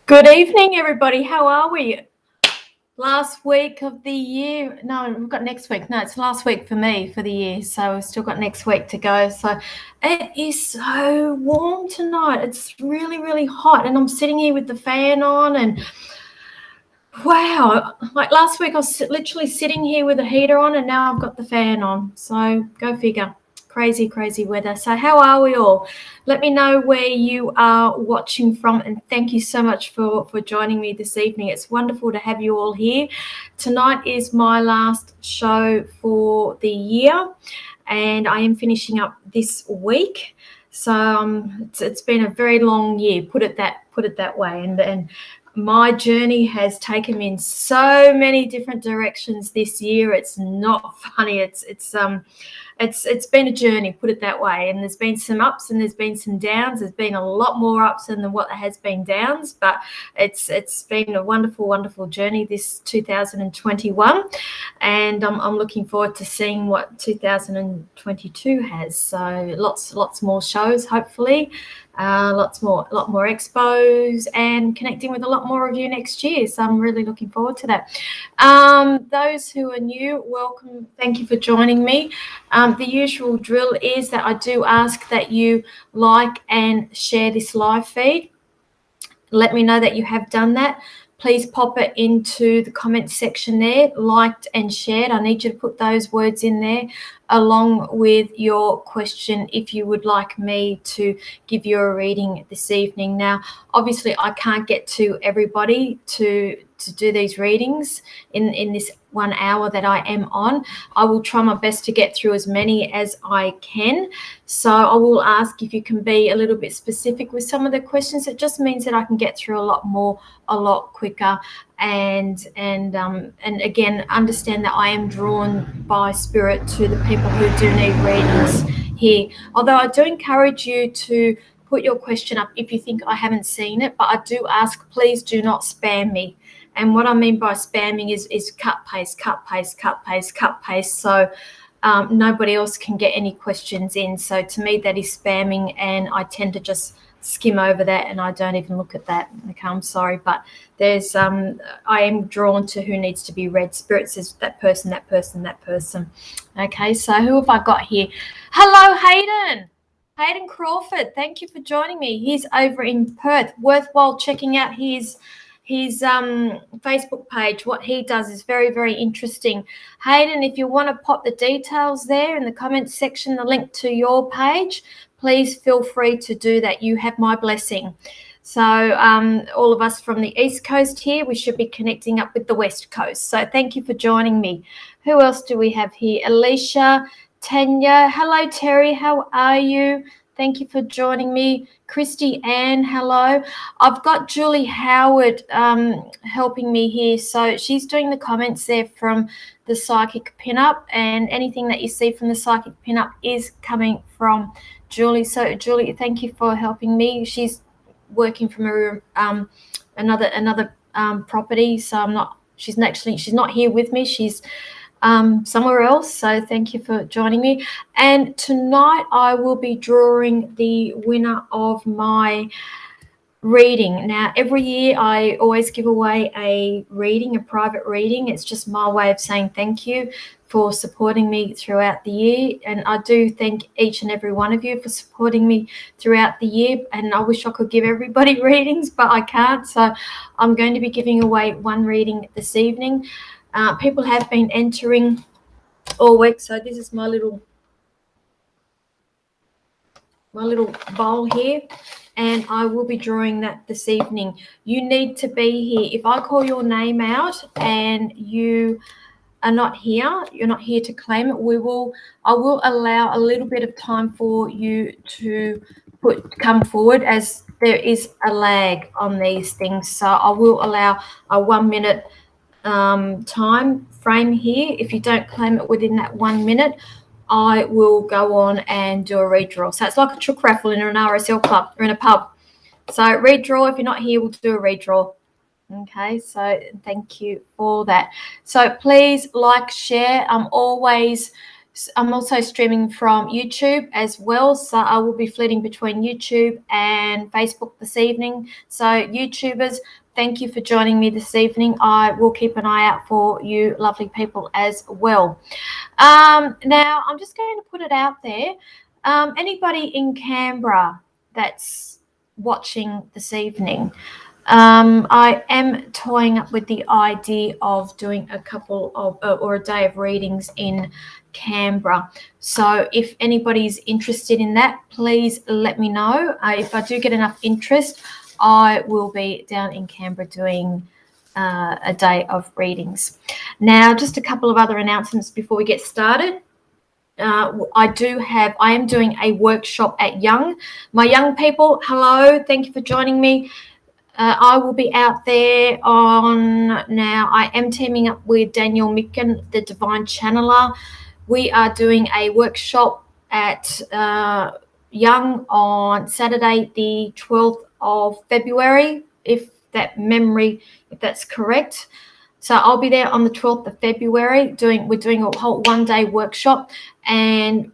Good evening, everybody. How are we? Last week of the year. No, we've got next week. No, it's last week for me for the year. So we've still got next week to go. So it is so warm tonight. It's really, really hot. And I'm sitting here with the fan on and wow, like last week I was literally sitting here with the heater on and now I've got the fan on. So go figure. Crazy, crazy weather. So how are we all? Let me know where you are watching from, and thank you so much for joining me this evening. It's wonderful to have you all here. Tonight is my last show for the year, and I am finishing up this week. So it's been a very long year, put it that way, and my journey has taken me in so many different directions this year. It's not funny. It's been a journey, put it that way. And there's been some ups and there's been some downs. There's been a lot more ups than what there has been downs, but it's been a wonderful, wonderful journey this 2021. And I'm looking forward to seeing what 2022 has. So lots more shows, hopefully. A lot more expos and connecting with a lot more of you next year. So I'm really looking forward to that. Those who are new, welcome. Thank you for joining me. The usual drill is that I do ask that you like and share this live feed. Let me know that you have done that. Please pop it into the comment section there, liked and shared. I need you to put those words in there along with your question if you would like me to give you a reading this evening. Now, obviously, I can't get to everybody to do these readings in this 1 hour that I am on. I will try my best to get through as many as I can. So I will ask if you can be a little bit specific with some of the questions. It just means that I can get through a lot quicker. And again, understand that I am drawn by spirit to the people who do need readings here. Although I do encourage you to put your question up if you think I haven't seen it, but I do ask, please do not spam me. And what I mean by spamming is cut, paste, cut, paste, cut, paste, cut, paste. So nobody else can get any questions in. So to me, that is spamming, and I tend to just skim over that and I don't even look at that. Okay, I'm sorry, but there's I am drawn to who needs to be read. Spirit says that person, that person, that person. Okay, so who have I got here? Hello, Hayden Crawford. Thank you for joining me. He's over in Perth. Worthwhile checking out his Facebook page. What he does is very, very interesting. Hayden, if you want to pop the details there in the comments section, the link to your page, please feel free to do that. You have my blessing. So all of us from the East Coast here, we should be connecting up with the West Coast. So thank you for joining me. Who else do we have here? Alicia, Tanya. Hello, Terry. How are you? Thank you for joining me. Christy Ann, hello. I've got Julie Howard helping me here. So she's doing the comments there from the Psychic Pinup, and anything that you see from the Psychic Pinup is coming from Julie. So Julie, thank you for helping me. She's working from another property, so she's not here with me. She's somewhere else. So thank you for joining me. And tonight I will be drawing the winner of my reading. Now, every year I always give away a private reading. It's just my way of saying thank you for supporting me throughout the year. And I do thank each and every one of you for supporting me throughout the year. And I wish I could give everybody readings, but I can't. So I'm going to be giving away one reading this evening. People have been entering all week. So this is my little bowl here, and I will be drawing that this evening. You need to be here. If I call your name out and you are not here, you're not here to claim it, I will allow a little bit of time for you to come forward, as there is a lag on these things. So I will allow a 1 minute time frame here. If you don't claim it within that 1 minute, I will go on and do a redraw. So it's like a chook raffle in an RSL club or in a pub. So redraw. If you're not here, we'll do a redraw. Okay, so thank you for that. So please like, share. I'm always I'm also streaming from YouTube as well, so I will be flitting between YouTube and Facebook this evening. So YouTubers, thank you for joining me this evening. I will keep an eye out for you lovely people as well. Now, I'm just going to put it out there. Anybody in Canberra that's watching this evening, I am toying up with the idea of doing a couple of or a day of readings in Canberra. So if anybody's interested in that, please let me know. If I do get enough interest, I will be down in Canberra doing a day of readings. Now, just a couple of other announcements before we get started. I am doing a workshop at Young. My young people, hello, thank you for joining me. I will be out there now I am teaming up with Daniel Micken, the Divine Channeler. We are doing a workshop at Young on Saturday, the 12th of February, if that's correct. So I'll be there on the 12th of February we're doing a whole one-day workshop, and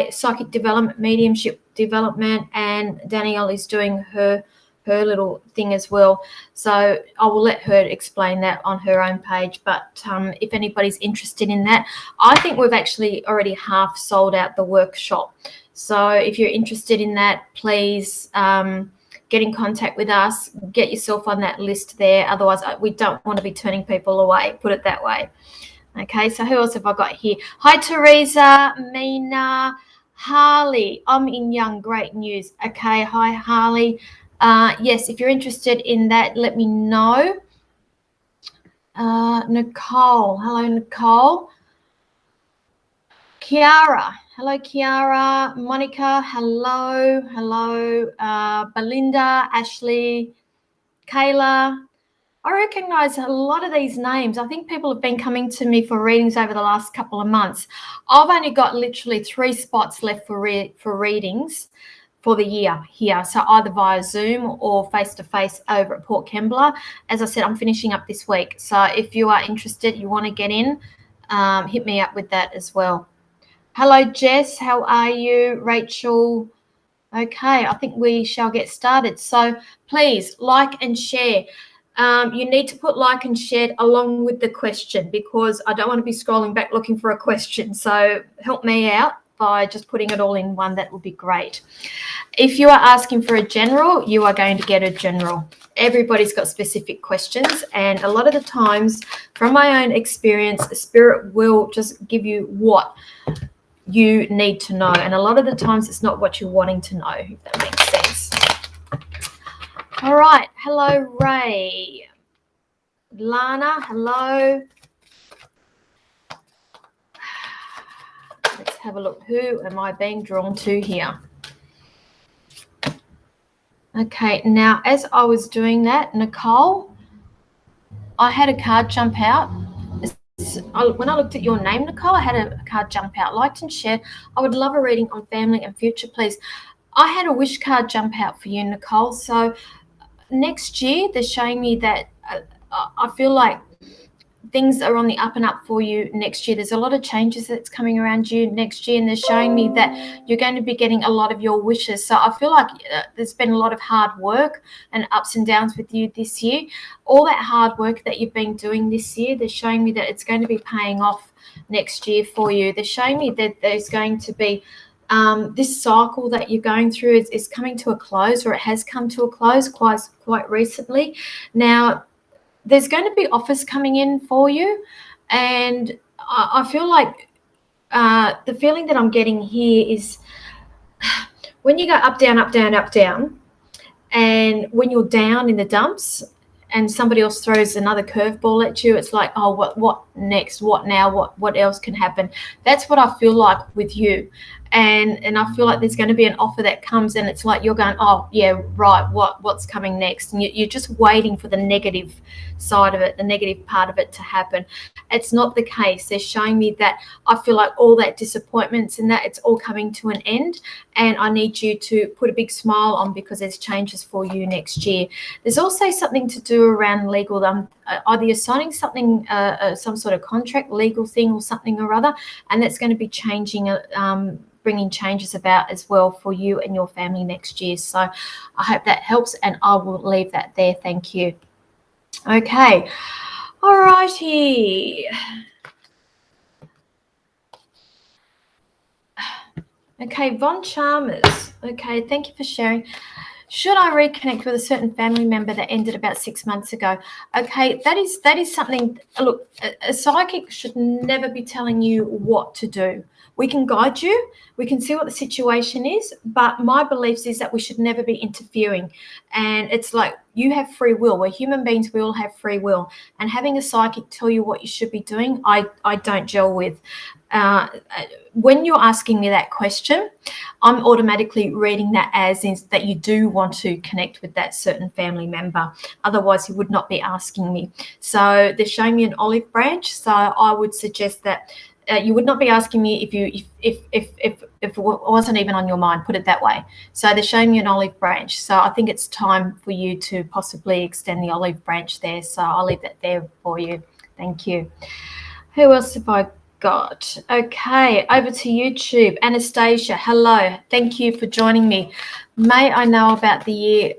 psychic development, mediumship development, and Danielle is doing her little thing as well. So I will let her explain that on her own page. But if anybody's interested in that, I think we've actually already half sold out the workshop. So if you're interested in that, please get in contact with us, get yourself on that list there. Otherwise, we don't want to be turning people away, put it that way. Okay, so who else have I got here? Hi, Teresa, Mina, Harley. I'm in Young, great news. Okay, hi, Harley. Yes, if you're interested in that, let me know. Nicole, hello, Nicole. Kiara, hello, Kiara. Monica, hello. Belinda, Ashley, Kayla. I recognize a lot of these names. I think people have been coming to me for readings over the last couple of months. I've only got literally 3 spots left for readings for the year here. So either via Zoom or face-to-face over at Port Kembla. As I said, I'm finishing up this week. So if you are interested, you want to get in, hit me up with that as well. Hello, Jess. How are you? Rachel. Okay, I think we shall get started. So please like and share. You need to put like and share along with the question, because I don't want to be scrolling back looking for a question. So help me out by just putting it all in one. That would be great. If you are asking for a general, you are going to get a general. Everybody's got specific questions, and a lot of the times, from my own experience, Spirit will just give you what you need to know, and a lot of the times it's not what you're wanting to know, if that makes sense. All right, hello, Ray. Lana, hello. Let's have a look. Who am I being drawn to here? Okay, now as I was doing that, Nicole, I had a card jump out. When I looked at your name, Nicole, I had a card jump out. Liked and shared. I would love a reading on family and future, please. I had a wish card jump out for you, Nicole. So next year, they're showing me that I feel like things are on the up and up for you next year. There's a lot of changes that's coming around you next year, and they're showing me that you're going to be getting a lot of your wishes. So I feel like there's been a lot of hard work and ups and downs with you this year. All that hard work that you've been doing this year, they're showing me that it's going to be paying off next year for you. They're showing me that there's going to be this cycle that you're going through is coming to a close, or it has come to a close quite recently. Now, there's going to be offers coming in for you, and I feel like the feeling that I'm getting here is when you go up, down, up, down, up, down, and when you're down in the dumps and somebody else throws another curveball at you, it's like, oh, what next? What now? What else can happen? That's what I feel like with you. and I feel like there's going to be an offer that comes, and it's like you're going, oh yeah, right, what's coming next, and you're just waiting for the negative side of it, the negative part of it to happen. It's not the case. They're showing me that I feel like all that disappointments and that it's all coming to an end, and I need you to put a big smile on because there's changes for you next year. There's also something to do around legal. Either you're signing something, some sort of contract, legal thing or something or other, and that's going to be changing, bringing changes about as well for you and your family next year. So I hope that helps, and I will leave that there. Thank you. Okay. All righty. Okay, Von Chalmers. Okay, thank you for sharing. Should I reconnect with a certain family member that ended about 6 months ago? Okay, that is something. Look, a psychic should never be telling you what to do. We can guide you. We can see what the situation is, but my beliefs is that we should never be interfering. And it's like you have free will. We're human beings. We all have free will. And having a psychic tell you what you should be doing, I don't gel with. When you're asking me that question, I'm automatically reading that as is that you do want to connect with that certain family member. Otherwise, you would not be asking me. So they're showing me an olive branch. So I would suggest that you would not be asking me if it wasn't even on your mind. Put it that way. So they're showing me an olive branch. So I think it's time for you to possibly extend the olive branch there. So I'll leave that there for you. Thank you. Who else have I got? Okay, over to YouTube. Anastasia, hello. Thank you for joining me. May I know about the year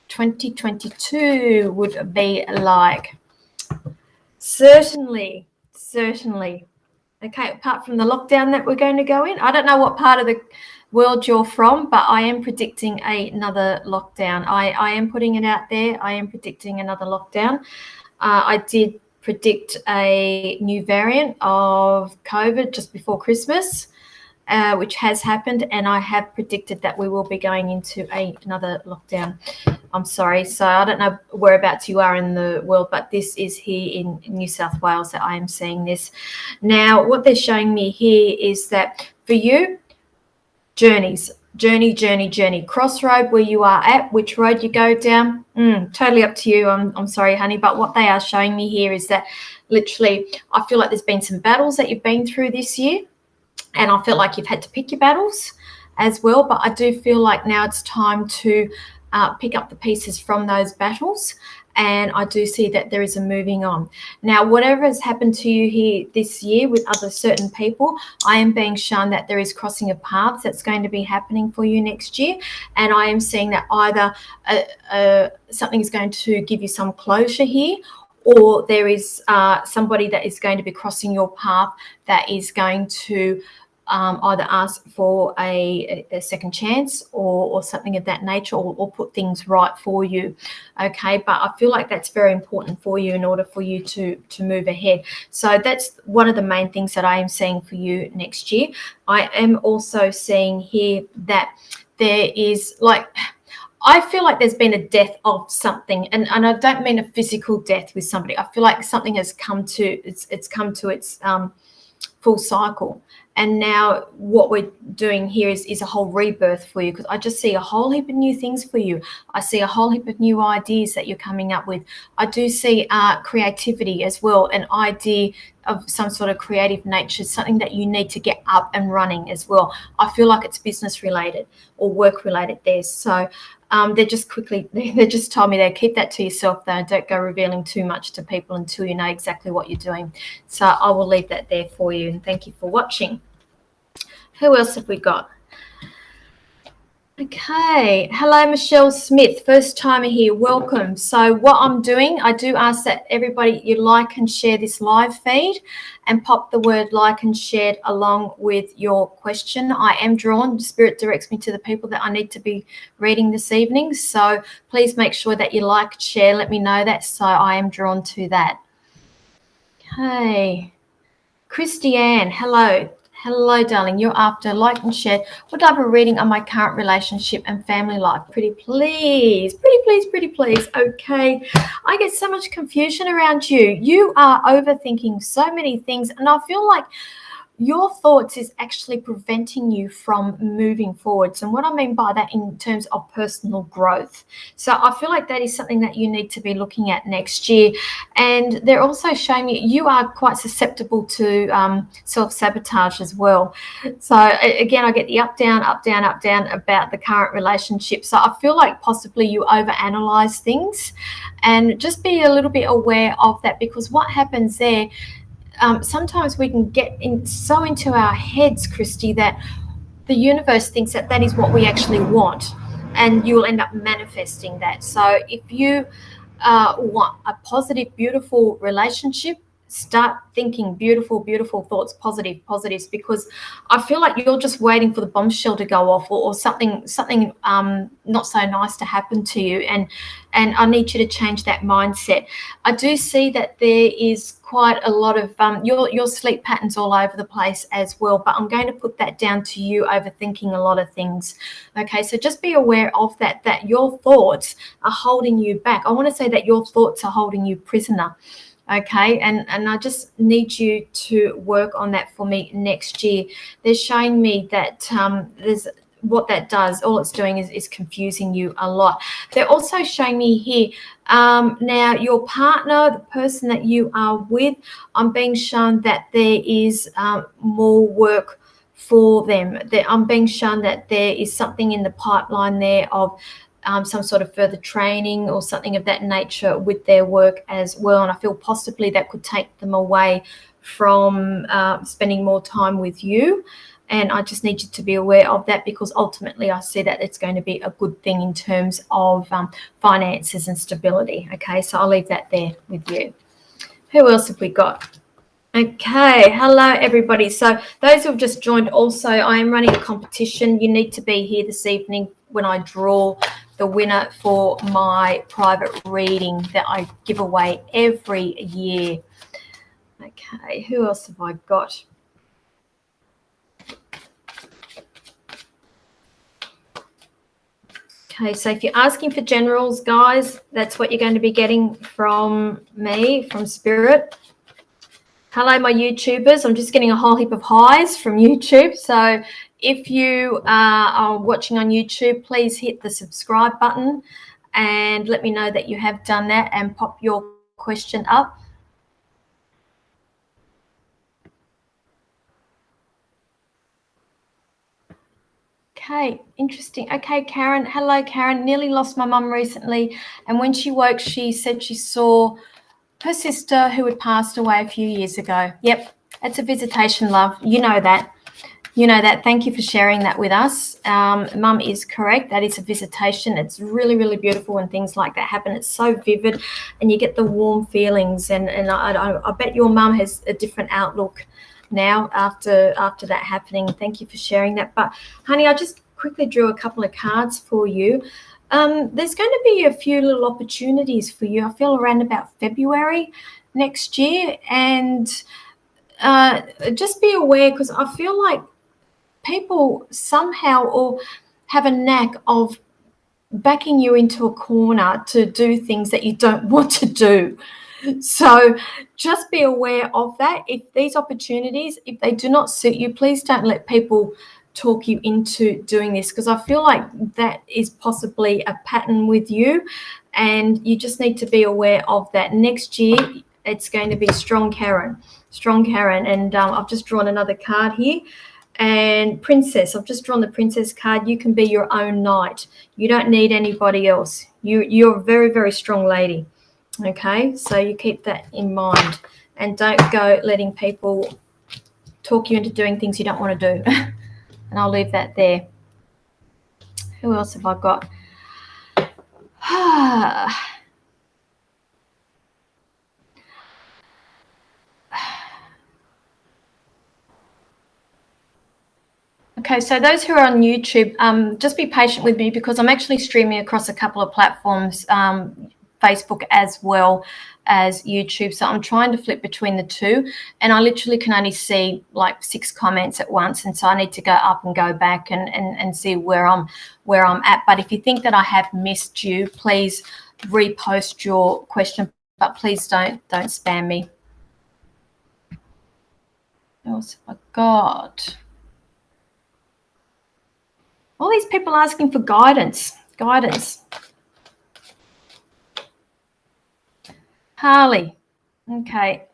2022 would be like? Certainly. Okay, apart from the lockdown that we're going to go in, I don't know what part of the world you're from, but I am predicting another lockdown. I am putting it out there. I am predicting another lockdown. I did predict a new variant of COVID just before Christmas, which has happened, and I have predicted that we will be going into another lockdown. I'm sorry. So I don't know whereabouts you are in the world, but this is here in New South Wales that I am seeing this. Now, what they're showing me here is that for you, journey, crossroad where you are at, which road you go down, totally up to you. I'm sorry, honey, but what they are showing me here is that literally I feel like there's been some battles that you've been through this year, and I feel like you've had to pick your battles as well, but I do feel like now it's time to pick up the pieces from those battles, and I do see that there is a moving on. Now, whatever has happened to you here this year with other certain people, I am being shown that there is crossing of paths that's going to be happening for you next year, and I am seeing that either something is going to give you some closure here, or there is somebody that is going to be crossing your path that is going to either ask for a second chance or something of that nature, or put things right for you. Okay, but I feel like that's very important for you in order for you to move ahead. So that's one of the main things that I am seeing for you next year. I am also seeing here that there is I feel like there's been a death of something, and I don't mean a physical death with somebody. I feel like something has come to its full cycle. And now what we're doing here is a whole rebirth for you, because I just see a whole heap of new things for you. I see a whole heap of new ideas that you're coming up with. I do see creativity as well, an idea of some sort of creative nature, something that you need to get up and running as well. I feel like it's business related or work related there. So they just told me they keep that to yourself though. Don't go revealing too much to people until you know exactly what you're doing. So I will leave that there for you, and thank you for watching. Who else have we got? Okay, hello Michelle Smith, first timer here, welcome. So what I'm doing, I do ask that everybody you like and share this live feed and pop the word like and shared along with your question. I am drawn, Spirit directs me to the people that I need to be reading this evening, so please make sure that you like, share, let me know that, so I am drawn to that. Okay, Christiane, hello. Hello, darling. You're after like and share. What type of reading on my current relationship and family life? Pretty please. Okay. I get so much confusion around you. You are overthinking so many things, and I feel like your thoughts is actually preventing you from moving forwards. And what I mean by that in terms of personal growth. So I feel like that is something that you need to be looking at next year. And they're also showing you are quite susceptible to self-sabotage as well. So again, I get the up, down, up, down, up, down about the current relationship. So I feel like possibly you overanalyze things, and just be a little bit aware of that, because what happens there, sometimes we can get so into our heads, Christy, that the universe thinks that that is what we actually want, and you'll end up manifesting that. So if you want a positive, beautiful relationship, start thinking beautiful, beautiful thoughts, positives, because I feel like you're just waiting for the bombshell to go off, or something not so nice to happen to you, and I need you to change that mindset. I do see that there is quite a lot of your sleep patterns all over the place as well, but I'm going to put that down to you overthinking a lot of things. Okay, so just be aware of that your thoughts are holding you back. I want to say that your thoughts are holding you prisoner. Okay, and I just need you to work on that for me next year. They're showing me that there's what that does, all it's doing is confusing you a lot. They're also showing me here, now your partner, the person that you are with, I'm being shown that there is more work for them. I'm being shown that there is something in the pipeline there of some sort of further training or something of that nature with their work as well. And I feel possibly that could take them away from spending more time with you. And I just need you to be aware of that, because ultimately I see that it's going to be a good thing in terms of finances and stability. Okay, so I'll leave that there with you. Who else have we got? Okay, hello everybody. So those who have just joined, also I am running a competition. You need to be here this evening when I draw the winner for my private reading that I give away every year. Okay, who else have I got? Okay, so if you're asking for generals, guys, that's what you're going to be getting from me, from Spirit. Hello, my YouTubers. I'm just getting a whole heap of highs from YouTube. So if you are watching on YouTube, please hit the subscribe button and let me know that you have done that, and pop your question up. Okay, interesting. Okay, Karen. Hello, Karen. Nearly lost my mum recently, and when she woke, she said she saw her sister who had passed away a few years ago. Yep, it's a visitation, love. You know that. You know that. Thank you for sharing that with us. Mum is correct. That is a visitation. It's really, really beautiful when things like that happen. It's so vivid, and you get the warm feelings. And I bet your mum has a different outlook now after that happening. Thank you for sharing that. But honey, I just quickly drew a couple of cards for you. There's going to be a few little opportunities for you, I feel, around about February next year. And just be aware, because I feel like people somehow or have a knack of backing you into a corner to do things that you don't want to do. So just be aware of that. If these opportunities, if they do not suit you, please don't let people talk you into doing this, because I feel like that is possibly a pattern with you, and you just need to be aware of that. Next year, it's going to be strong Karen. And I've just drawn another card here. And Princess, I've just drawn the Princess card. You can be your own knight. You don't need anybody else. You're a very, very strong lady. Okay, so you keep that in mind, and don't go letting people talk you into doing things you don't want to do. And I'll leave that there. Who else have I got? Okay, so those who are on YouTube, just be patient with me, because I'm actually streaming across a couple of platforms, Facebook as well as YouTube. So I'm trying to flip between the two, and I literally can only see like 6 comments at once. And so I need to go up and go back and see where I'm at. But if you think that I have missed you, please repost your question, but please don't spam me. What else have I got? All these people asking for guidance. Harley. Okay.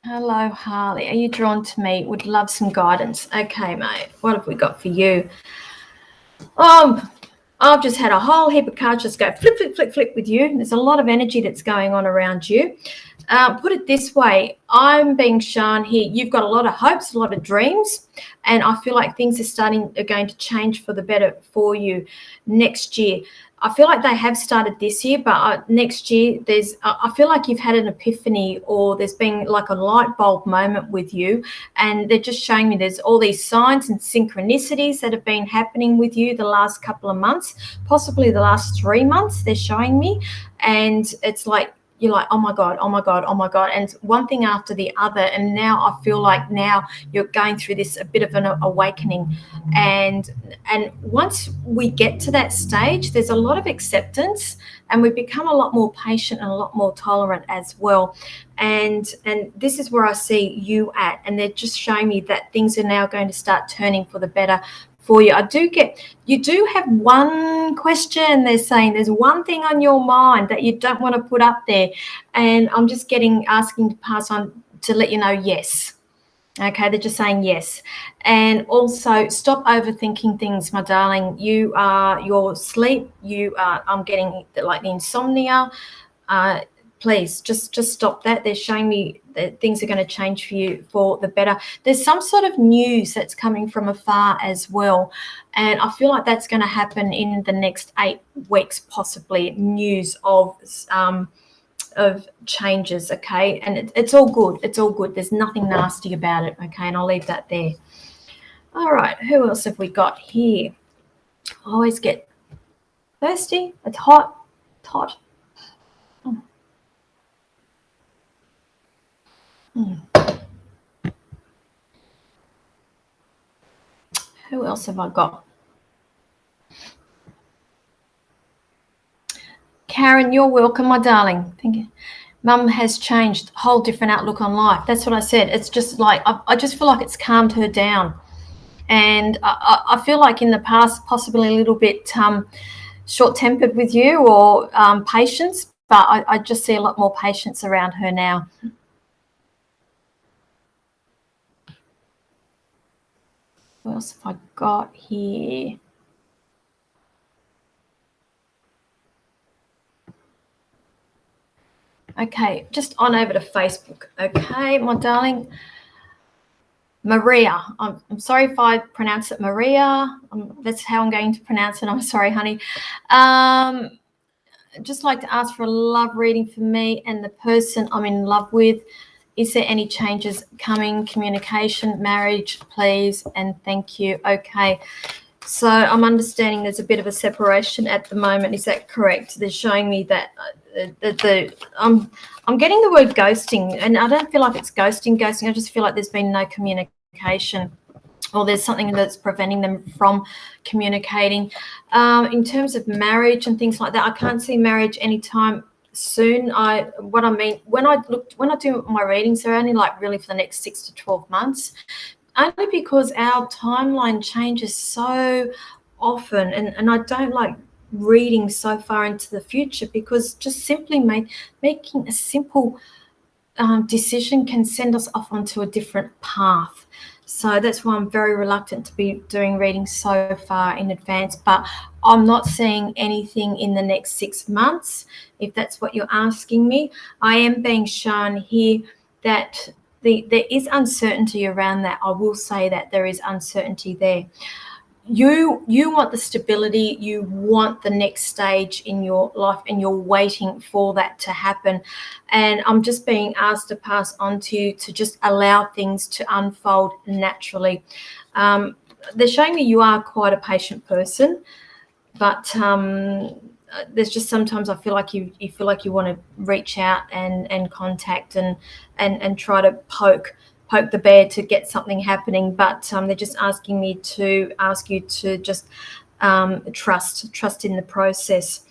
Hello, Harley. Are you drawn to me? Would love some guidance. Okay, mate. What have we got for you? I've just had a whole heap of cards just go flip, flip, flip, flip with you. There's a lot of energy that's going on around you. Put it this way, I'm being shown here, you've got a lot of hopes, a lot of dreams, and I feel like things are going to change for the better for you next year. I feel like they have started this year, but next year I feel like you've had an epiphany, or there's been like a light bulb moment with you, and they're just showing me there's all these signs and synchronicities that have been happening with you the last couple of months, possibly the last 3 months, they're showing me, and it's like, you're like, oh my God, oh my God, oh my God. And one thing after the other. And now I feel like now you're going through this, a bit of an awakening. And once we get to that stage, there's a lot of acceptance, and we become a lot more patient and a lot more tolerant as well. And this is where I see you at. And they're just showing me that things are now going to start turning for the better for you. You do have one question. They're saying there's one thing on your mind that you don't want to put up there, and I'm just asking to pass on to let you know yes. Okay, they're just saying yes. And also stop overthinking things, my darling. Your sleep, I'm getting like the insomnia. Please just stop that. They're showing me that things are going to change for you for the better. There's some sort of news that's coming from afar as well, and I feel like that's going to happen in the next 8 weeks, possibly. News of changes, okay? And it's all good. It's all good. There's nothing nasty about it, okay? And I'll leave that there. All right, who else have we got here? I always get thirsty. It's hot. It's hot. Who else have I got? Karen, you're welcome, my darling. Thank you. Mum has changed, whole different outlook on life. That's what I said. It's just like, I just feel like it's calmed her down. And I feel like in the past, possibly a little bit short-tempered with you, or patience, but I just see a lot more patience around her now. What else have I got here? Okay, just on over to Facebook. Okay, my darling. Maria. I'm sorry if I pronounce it Maria. That's how I'm going to pronounce it. I'm sorry, honey. I'd just like to ask for a love reading for me and the person I'm in love with. Is there any changes coming? Communication, marriage, please, and thank you. Okay. So I'm understanding there's a bit of a separation at the moment. Is that correct? They're showing me that I'm getting the word ghosting, and I don't feel like it's ghosting. I just feel like there's been no communication, or there's something that's preventing them from communicating. In terms of marriage and things like that, I can't see marriage anytime soon. When I do my readings, they're only like really for the next 6 to 12 months. Only because our timeline changes so often, and I don't like reading so far into the future, because just simply making a simple decision can send us off onto a different path. So that's why I'm very reluctant to be doing readings so far in advance. But I'm not seeing anything in the next 6 months, if that's what you're asking me. I am being shown here that there is uncertainty around that. I will say that there is uncertainty there. You want the stability, you want the next stage in your life, and you're waiting for that to happen. And I'm just being asked to pass on to you to just allow things to unfold naturally. They're showing me you are quite a patient person, but there's just sometimes I feel like you feel like you want to reach out and contact and try to poke the bear to get something happening, but they're just asking me to ask you to just trust in the process.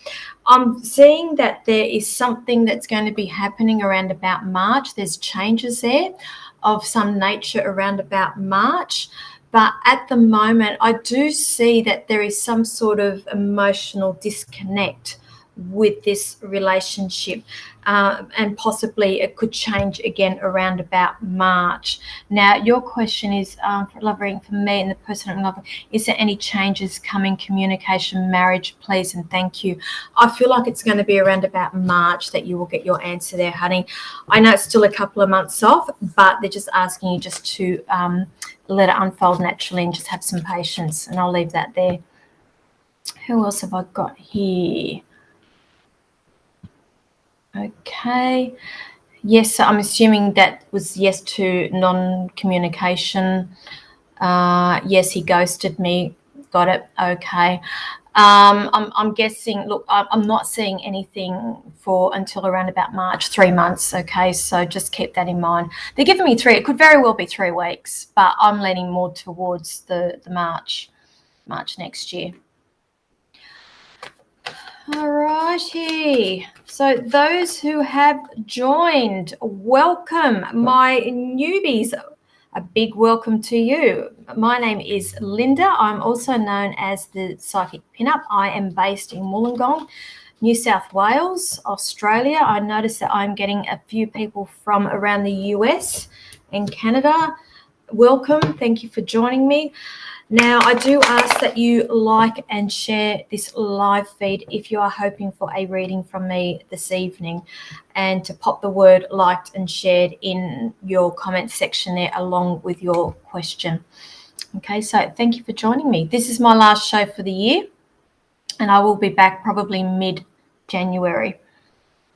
I'm seeing that there is something that's going to be happening around about March. There's changes there. of some nature around about March. But at the moment, I do see that there is some sort of emotional disconnect with this relationship, and possibly it could change again around about March. Now, your question is, for loving for me and the person I'm loving, is there any changes coming, communication, marriage, please and thank you? I feel like it's going to be around about March that you will get your answer there, honey. I know it's still a couple of months off, but they're just asking you just to let it unfold naturally and just have some patience, and I'll leave that there. Who else have I got here? Okay. Yes, so I'm assuming that was yes to non-communication. Yes, he ghosted me. Got it. Okay. I'm guessing, look, I'm not seeing anything for until around about March, 3 months. Okay, so just keep that in mind. They're giving me 3. It could very well be 3 weeks, but I'm leaning more towards the March next year. All righty. So those who have joined, welcome. My newbies, a big welcome to you. My name is Linda. I'm also known as the Psychic Pinup. I am based in Wollongong, New South Wales, Australia. I noticed that I'm getting a few people from around the US and Canada. Welcome. Thank you for joining me. Now, I do ask that you like and share this live feed if you are hoping for a reading from me this evening, and to pop the word liked and shared in your comment section there along with your question. Okay, so thank you for joining me. This is my last show for the year, and I will be back probably mid-January.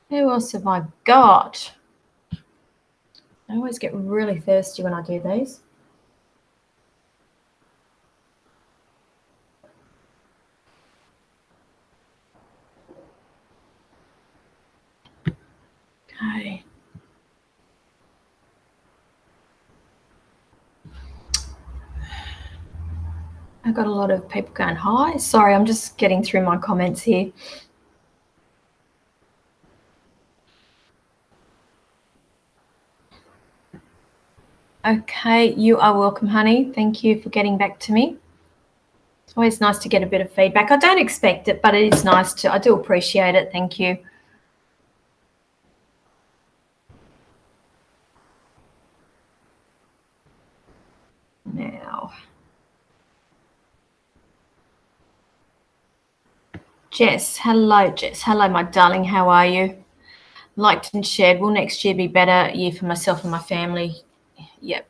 Who else have I got? I always get really thirsty when I do these. Okay. I've got a lot of people going, hi. Sorry, I'm just getting through my comments here. Okay, you are welcome, honey. Thank you for getting back to me. It's always nice to get a bit of feedback. I don't expect it, but it is nice to. I do appreciate it. Thank you. Now, Jess. Hello, Jess. Hello, my darling. How are you? Liked and shared. Will next year be a better year for myself and my family? Yep.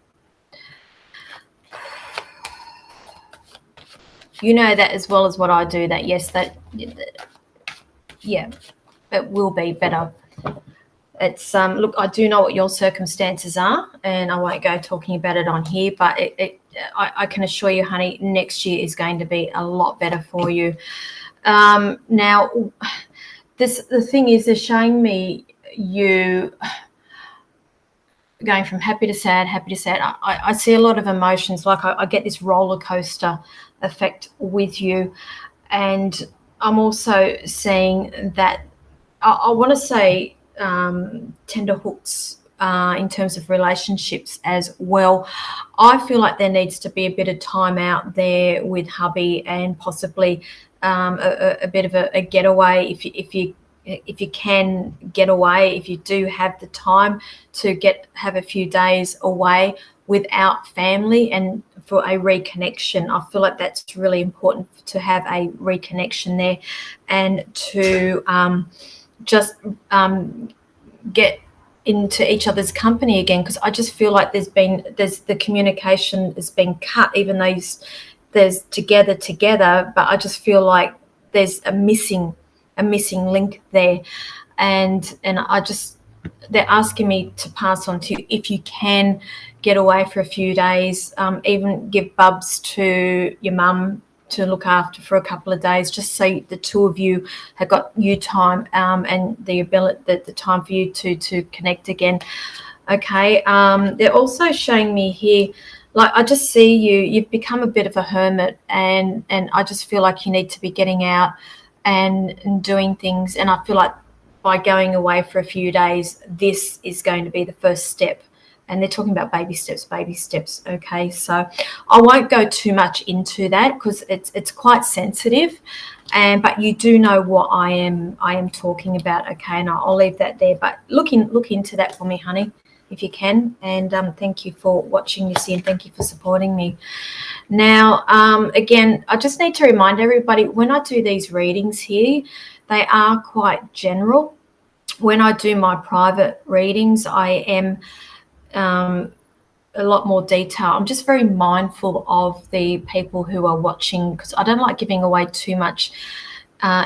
You know that as well as what I do, that yes, yeah, it will be better. It's look, I do know what your circumstances are, and I won't go talking about it on here, but I can assure you, honey, next year is going to be a lot better for you. Now, the thing is, they're showing me you going from happy to sad, happy to sad. I see a lot of emotions, like I get this roller coaster effect with you, and I'm also seeing that I want to say tender hooks in terms of relationships as well. I feel like there needs to be a bit of time out there with hubby, and possibly a bit of a getaway if you can get away, if you do have the time to have a few days away without family and for a reconnection. I feel like that's really important, to have a reconnection there, and to just get into each other's company again, because I just feel like there's the communication has been cut, even though there's together, but I just feel like there's a missing link there, and they're asking me to pass on to, if you can get away for a few days, even give bubs to your mum to look after for a couple of days, just so the two of you have got you time, and the time for you to connect again. Okay. They're also showing me here, like, I just see you've become a bit of a hermit, and I just feel like you need to be getting out and doing things, and I feel like by going away for a few days, this is going to be the first step, And they're talking about baby steps. Okay, so I won't go too much into that because it's quite sensitive, but you do know what I am talking about. Okay, and I'll leave that there. But look into that for me, honey, if you can. And thank you for watching this and thank you for supporting me. Now, again, I just need to remind everybody when I do these readings here, they are quite general. When I do my private readings, I am a lot more detail. I'm just very mindful of the people who are watching because I don't like giving away too much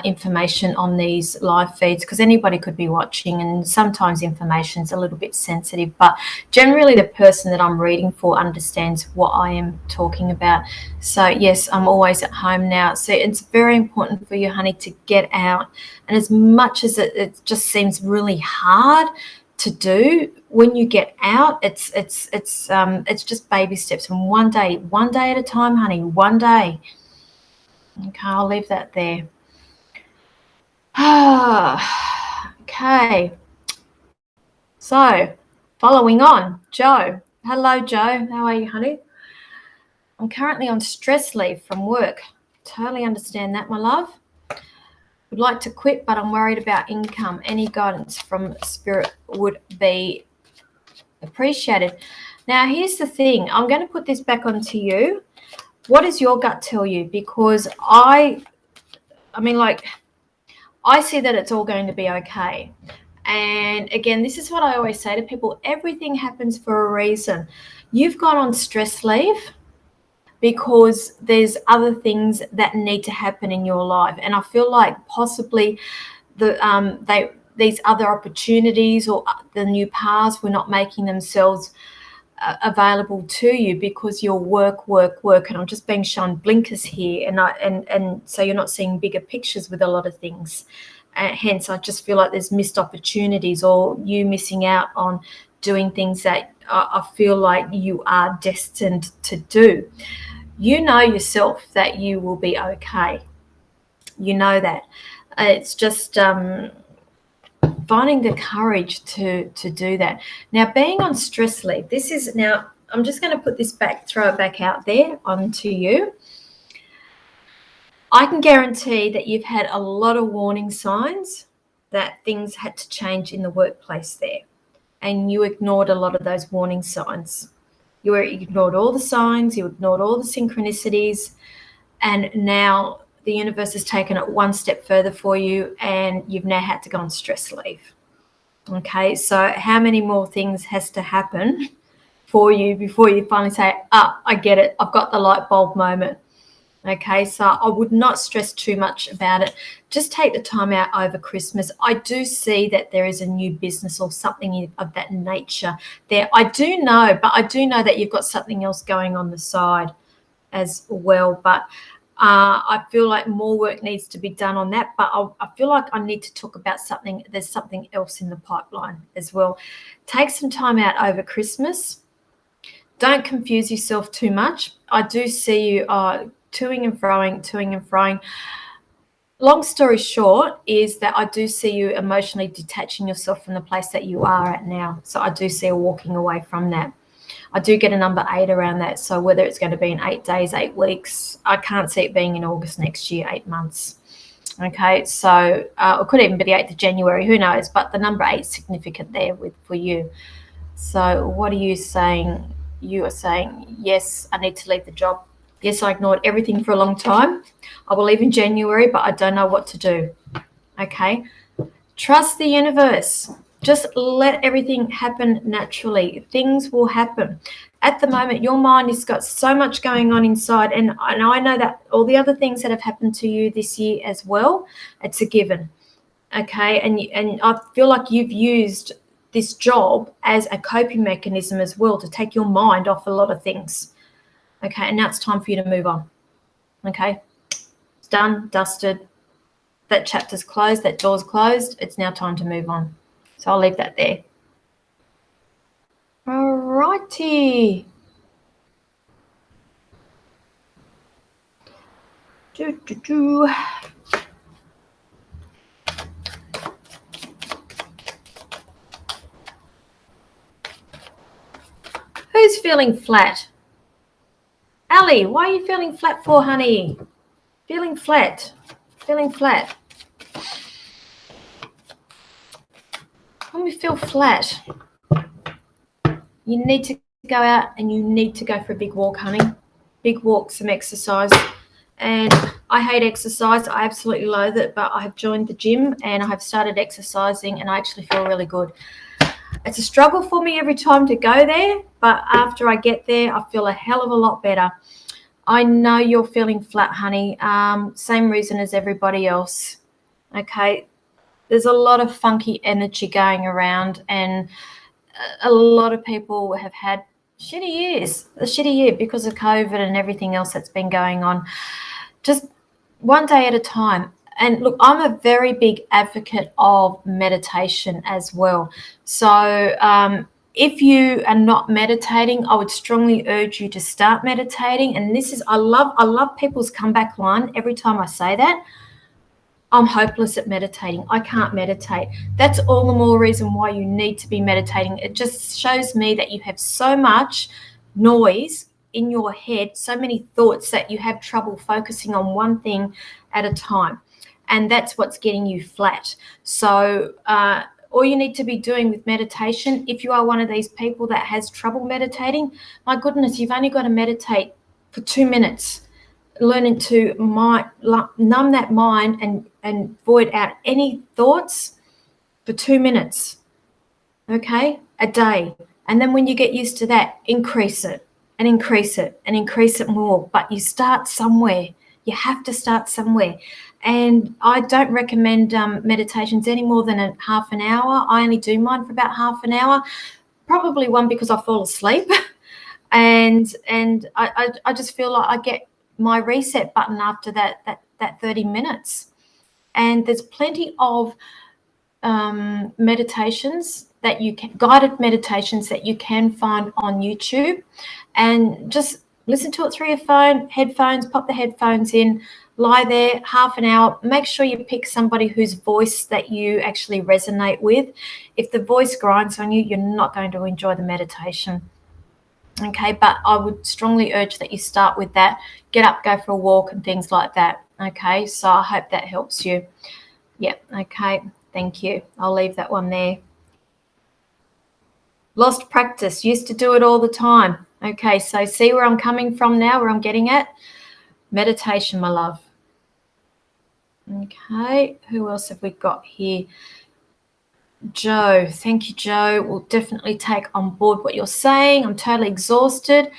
information on these live feeds because anybody could be watching, and sometimes information is a little bit sensitive, but generally the person that I'm reading for understands what I am talking about. So yes, I'm always at home now, so it's very important for you, honey, to get out. And as much as it just seems really hard to do, when you get out, it's just baby steps, and one day at a time, honey, one day. Okay, I'll leave that there. Okay, so following on, Joe. Hello, Joe. How are you, honey? I'm currently on stress leave from work. Totally understand that, my love. Would like to quit, but I'm worried about income. Any guidance from Spirit would be appreciated. Now, here's the thing. I'm going to put this back onto you. What does your gut tell you? Because I mean, like, I see that it's all going to be okay. And again, this is what I always say to people. Everything happens for a reason. You've gone on stress leave because there's other things that need to happen in your life. And I feel like possibly these other opportunities or the new paths were not making themselves available to you because you're work, and I'm just being shown blinkers here, and so you're not seeing bigger pictures with a lot of things. Hence, I just feel like there's missed opportunities or you missing out on doing things that I feel like you are destined to do. You know yourself that you will be okay. You know that. It's just finding the courage to do that. Now, being on stress leave, this is now, I'm just going to put this back, throw it back out there onto you. I can guarantee that you've had a lot of warning signs that things had to change in the workplace there, and you ignored a lot of those warning signs. You ignored all the signs, you ignored all the synchronicities, and now the universe has taken it one step further for you, and you've now had to go on stress leave. Okay, so how many more things has to happen for you before you finally say, I get it, I've got the light bulb moment? Okay, so I would not stress too much about it. Just take the time out over Christmas. I do see that there is a new business or something of that nature there. I do know that you've got something else going on the side as well, but I feel like more work needs to be done on that, but I feel like I need to talk about something. There's something else in the pipeline as well. Take some time out over Christmas. Don't confuse yourself too much. I do see you toing and froing. Long story short is that I do see you emotionally detaching yourself from the place that you are at now. So I do see you walking away from that. I do get a number 8 around that. So whether it's going to be in 8 days, 8 weeks, I can't see it being in August next year, 8 months. Okay, so it could even be the 8th of January, who knows? But the number 8 is significant there for you. So what are you saying? You are saying, yes, I need to leave the job. Yes, I ignored everything for a long time. I will leave in January, but I don't know what to do. Okay, trust the universe. Just let everything happen naturally. Things will happen. At the moment, your mind has got so much going on inside, and I know that all the other things that have happened to you this year as well, it's a given. Okay, and I feel like you've used this job as a coping mechanism as well to take your mind off a lot of things. Okay, and now it's time for you to move on. Okay, it's done, dusted. That chapter's closed, that door's closed. It's now time to move on. So I'll leave that there. All righty. feeling flat? Ali, why are you feeling flat for, honey? Feeling flat. Feeling flat. When we feel flat, you need to go out and you need to go for a big walk, honey. Big walk, some exercise. And I hate exercise. I absolutely loathe it, but I have joined the gym and I have started exercising and I actually feel really good. It's a struggle for me every time to go there, but after I get there, I feel a hell of a lot better. I know you're feeling flat, honey. Same reason as everybody else. Okay. There's a lot of funky energy going around and a lot of people have had shitty years, a shitty year because of COVID and everything else that's been going on. Just one day at a time. And look, I'm a very big advocate of meditation as well. So if you are not meditating, I would strongly urge you to start meditating. And this is, I love people's comeback line every time I say that. I'm hopeless at meditating. I can't meditate. That's all the more reason why you need to be meditating. It just shows me that you have so much noise in your head, so many thoughts that you have trouble focusing on one thing at a time. And that's what's getting you flat. So all you need to be doing with meditation, if you are one of these people that has trouble meditating, my goodness, you've only got to meditate for 2 minutes. Learning to numb that mind and void out any thoughts for 2 minutes, okay, a day. And then when you get used to that, increase it and increase it and increase it more. But you start somewhere. You have to start somewhere. And I don't recommend meditations any more than a half an hour. I only do mine for about half an hour, probably one because I fall asleep. and I just feel like I get my reset button after that 30 minutes. And there's plenty of meditations that you can, guided meditations that you can find on YouTube, and just listen to it through your phone, headphones, pop the headphones in, lie there half an hour. Make sure you pick somebody whose voice that you actually resonate with. If the voice grinds on you, you're not going to enjoy the meditation. Okay, but I would strongly urge that you start with that. Get up, go for a walk and things like that. Okay, so I hope that helps you. Yeah, okay, thank you. I'll leave that one there. Lost practice, used to do it all the time. Okay, so see where I'm coming from now, where I'm getting at? Meditation, my love. Okay, who else have we got here? Joe, thank you, Joe. We'll definitely take on board what you're saying. I'm totally exhausted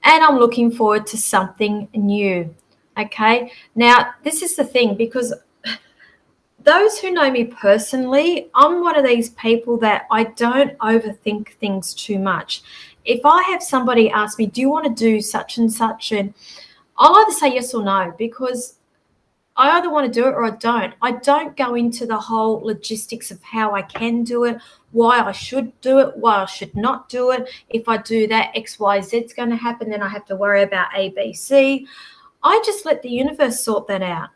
and I'm looking forward to something new. Okay, now this is the thing, because those who know me personally, I'm one of these people that I don't overthink things too much. If I have somebody ask me, do you want to do such and such, and I'll either say yes or no, because I either want to do it or I don't. I don't go into the whole logistics of how I can do it, why I should do it, why I should not do it. If I do that, X, Y, Z is going to happen. Then I have to worry about A, B, C. I just let the universe sort that out.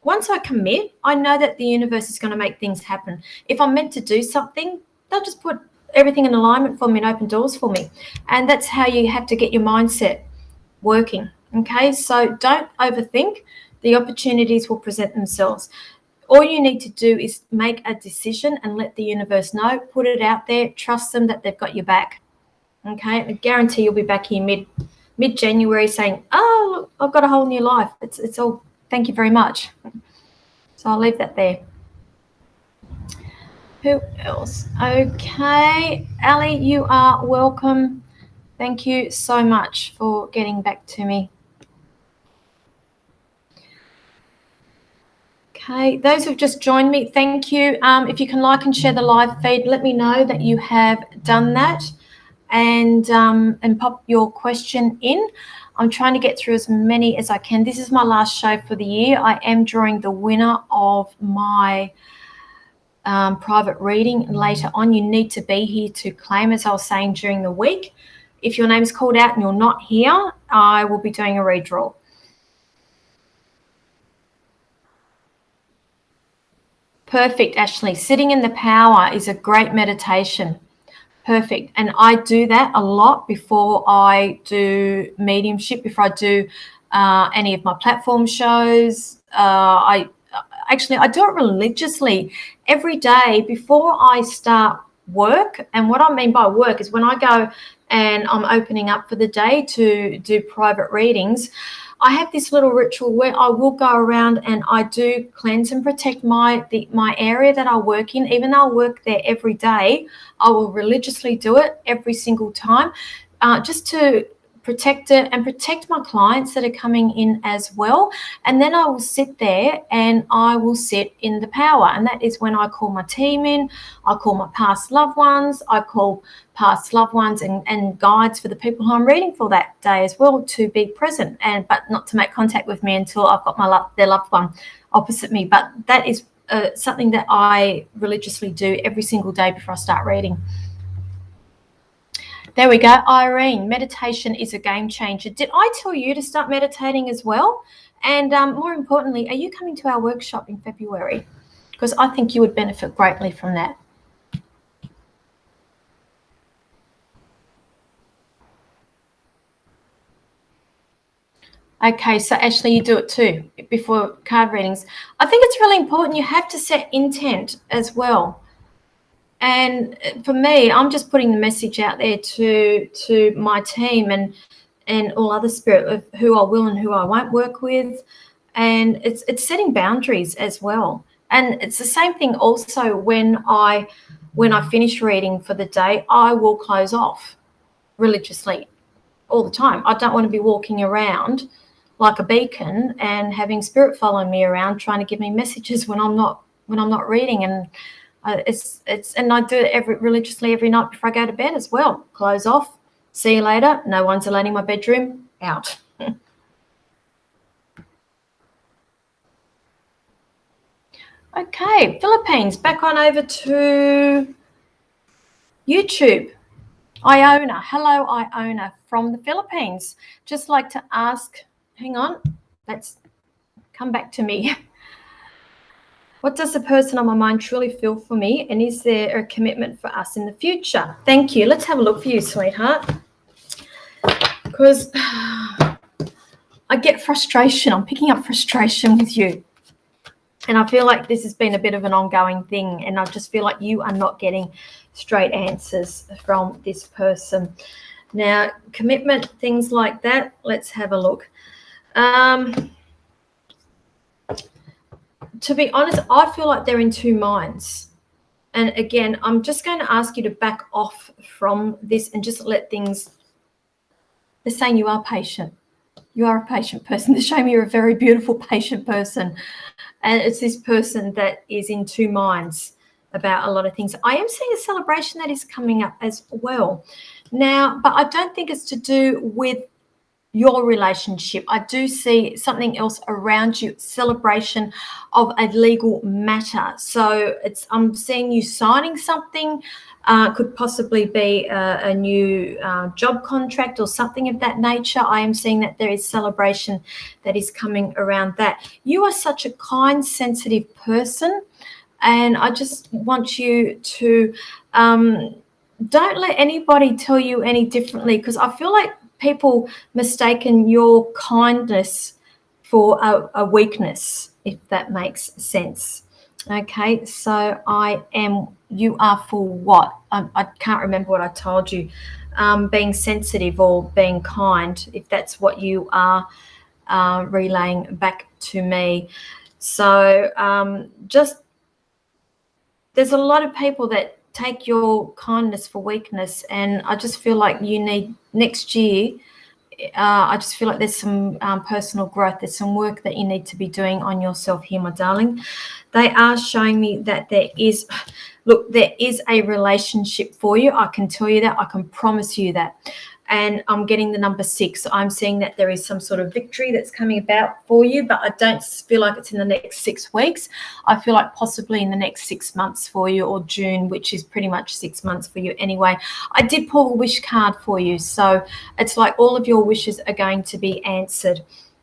Once I commit, I know that the universe is going to make things happen. If I'm meant to do something, they'll just put everything in alignment for me and open doors for me. And that's how you have to get your mindset working. Okay, so don't overthink. The opportunities will present themselves. All you need to do is make a decision and let the universe know, put it out there, trust them that they've got your back. Okay, I guarantee you'll be back here mid-January saying, oh, look, I've got a whole new life. It's all, thank you very much. So I'll leave that there. Who else? Okay, Ali, you are welcome. Thank you so much for getting back to me. Okay, those who've just joined me, thank you. If you can like and share the live feed, let me know that you have done that, and pop your question in. I'm trying to get through as many as I can. This is my last show for the year. I am drawing the winner of my private reading later on. You need to be here to claim, as I was saying during the week. If your name's called out and you're not here, I will be doing a redraw. Perfect, Ashley. Sitting in the power is a great meditation. Perfect. And I do that a lot before I do mediumship, before I do any of my platform shows. I do it religiously every day before I start work. And what I mean by work is when I go and I'm opening up for the day to do private readings, I have this little ritual where I will go around and I do cleanse and protect my area that I work in. Even though I work there every day, I will religiously do it every single time, just to protect it and protect my clients that are coming in as well. And then I will sit there and I will sit in the power. And that is when I call my team in, I call my past loved ones, I call past loved ones and guides for the people who I'm reading for that day as well to be present, but not to make contact with me until I've got their loved one opposite me. But that is something that I religiously do every single day before I start reading. There we go. Irene, meditation is a game changer. Did I tell you to start meditating as well? And more importantly, are you coming to our workshop in February? Because I think you would benefit greatly from that. Okay, so Ashley, you do it too before card readings. I think it's really important. You have to set intent as well. And for me, I'm just putting the message out there to my team and all other spirit of who I will and who I won't work with. And it's setting boundaries as well. And it's the same thing also when I finish reading for the day, I will close off religiously all the time. I don't want to be walking around like a beacon and having spirit following me around trying to give me messages when I'm not reading. And and I do it religiously every night before I go to bed as well. Close off. See you later. No one's allowed in my bedroom. Out. Okay, Philippines. Back on over to YouTube. Iona. Hello, Iona from the Philippines. Just like to ask, hang on, let's come back to me. What does the person on my mind truly feel for me? And is there a commitment for us in the future? Thank you. Let's have a look for you, sweetheart. Because I get frustration. I'm picking up frustration with you. And I feel like this has been a bit of an ongoing thing. And I just feel like you are not getting straight answers from this person. Now, commitment, things like that. Let's have a look. To be honest, I feel like they're in two minds. And again, I'm just going to ask you to back off from this and just let things. They're saying you are patient. You are a patient person. They're showing me you're a very beautiful, patient person. And it's this person that is in two minds about a lot of things. I am seeing a celebration that is coming up as well. Now, but I don't think it's to do with your relationship. I do see something else around you, celebration of a legal matter. So I'm seeing you signing something, could possibly be a new job contract or something of that nature. I am seeing that there is celebration that is coming around that. You are such a kind, sensitive person, and I just want you to don't let anybody tell you any differently, because I feel like people mistaken your kindness for a weakness, if that makes sense. Okay, so you are for what? I can't remember what I told you. Being sensitive or being kind, if that's what you are relaying back to me. So just there's a lot of people that take your kindness for weakness, and I just feel like you need next year. I just feel like there's some personal growth. There's some work that you need to be doing on yourself here, my darling. They are showing me that there is a relationship for you. I can tell you that. I can promise you that. And I'm getting the number 6. I'm seeing that there is some sort of victory that's coming about for you, but I don't feel like it's in the next 6 weeks. I feel like possibly in the next 6 months for you, or June, which is pretty much 6 months for you anyway. I did pull a wish card for you, so it's like all of your wishes are going to be answered.